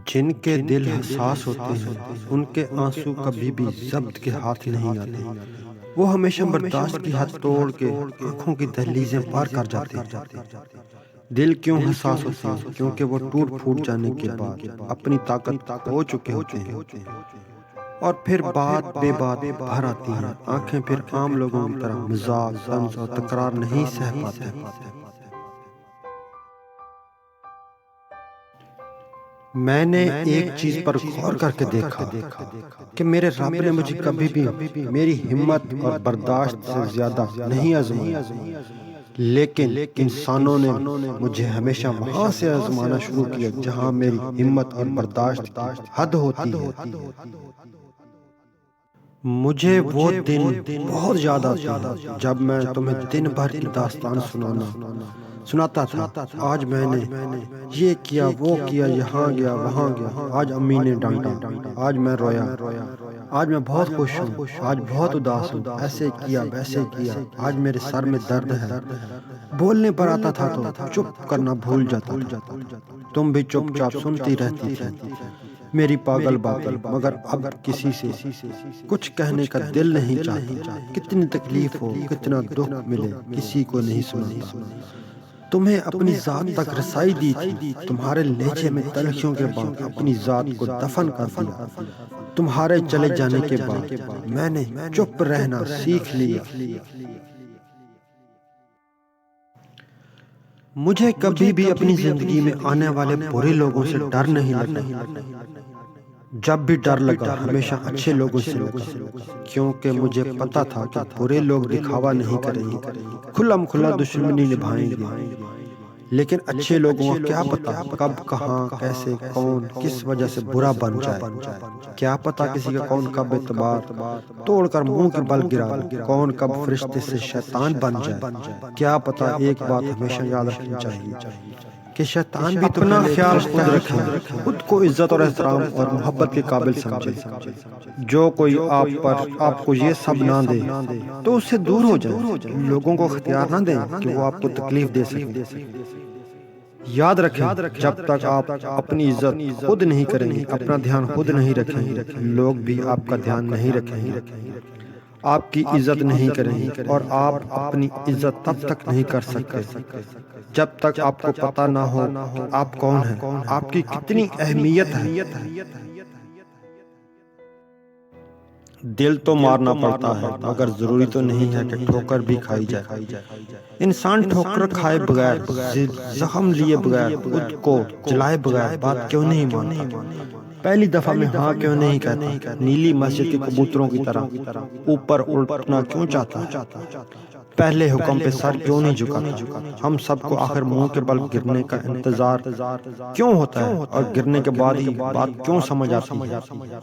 جن کے دل حساس ہوتے ہیں ان کے آنسو کبھی بھی ضبط کے ہاتھ نہیں آتے۔ وہ ہمیشہ برداشت کی حد توڑ کے آنکھوں کی دہلیزیں پار کر جاتے ہیں۔ دل کیوں حساس ہوتے ہیں؟ کیونکہ وہ ٹوٹ پھوٹ جانے کے بعد اپنی طاقت کھو چکے ہوتے ہیں، اور پھر بات بے بات بھر آتی ہیں۔ آنکھیں پھر عام لوگوں کی طرح مذاق، طنز اور تکرار نہیں سہ پاتے۔ میں نے ایک چیز پر غور کر کے دیکھا کہ میرے رب نے مجھے کبھی بھی میری ہمت اور برداشت سے زیادہ نہیں آزمایا، لیکن انسانوں نے مجھے ہمیشہ وہاں سے آزمانا شروع کیا جہاں میری ہمت اور برداشت کی حد ہوتی ہے۔ مجھے وہ دن بہت یاد آتے ہیں جب میں تمہیں دن بھر کی داستان سناتا تھا۔ آج میں نے یہ کیا، وہ کیا، یہاں گیا، وہاں گیا۔ آج امی نے ڈانٹا، آج میں رویا، آج میں بہت خوش ہوں، آج بہت اداس ہوں، ایسے کیا، ویسے کیا، آج میرے سر میں درد ہے۔ بولنے پر آتا تھا تو چپ کرنا بھول جاتا تھا۔ تم بھی چپ چاپ سنتی رہتی تھی میری پاگل باتیں، مگر اب کسی سے کچھ کہنے کا دل نہیں چاہتا۔ کتنی تکلیف ہو، کتنا دکھ ملے، کسی کو نہیں سناتا۔ تمہیں اپنی ذات تک رسائی دی تھی، تمہارے لہجے میں تلخیوں کے بعد اپنی ذات کو دفن کر دیا۔ تمہارے چلے جانے کے بعد میں نے چپ رہنا سیکھ لیا۔ مجھے کبھی بھی اپنی زندگی میں آنے والے برے لوگوں سے ڈر نہیں لگا۔ جب بھی ڈر لگا ہمیشہ اچھے لوگوں سے لگا، کیونکہ مجھے پتا تھا کہ برے لوگ دکھاوا نہیں کریں گے، کھلم کھلا دشمنی نبھائیں گے، لیکن اچھے لوگوں کو کیا پتا کب، کہاں، کیسے، کون کس وجہ سے برا بن جائے۔ کیا پتا کسی کا کون کب اعتبار توڑ کر منہ کے بل گرا دے، کون کب فرشتے سے شیطان بن جائے۔ کیا پتا ایک بات ہمیشہ یاد رکھنی چاہیے کہ شیطان بھی اپنا خیال خود رکھے، خود کو عزت اور احترام اور محبت کے قابل سمجھے۔ جو کوئی آپ کو یہ سب نہ دے تو اس سے دور ہو جائے۔ لوگوں کو اختیار نہ دیں کہ وہ آپ کو تکلیف دے سکیں۔ یاد رکھیں، جب تک آپ اپنی عزت خود نہیں کریں گے، اپنا دھیان خود نہیں رکھیں گے، لوگ بھی آپ کا دھیان نہیں رکھیں گے، آپ کی عزت نہیں کریں گے، اور آپ اپنی عزت تب تک نہیں کر سکتے جب تک آپ کو پتہ نہ ہو کہ آپ کون ہیں، آپ کی کتنی اہمیت ہے۔ دل تو مارنا پڑتا ہے، مگر ضروری تو نہیں ہے کہ ٹھوکر بھی کھائی جائے۔ انسان ٹھوکر کھائے بغیر، زخم لیے بغیر، خود کو جلائے بغیر بات کیوں نہیں مانتا؟ پہلی دفعہ میں ہاں کیوں نہیں کہتا؟ نیلی مسجد کے کبوتروں کی طرح اوپر اڑنا کیوں چاہتا؟ پہلے حکم پہ سر کیوں نہیں جھکاتا؟ ہم سب کو آخر منہ کے بل گرنے کا انتظار کیوں ہوتا ہے، اور گرنے کے بعد ہی بات کیوں سمجھ آتی ہے؟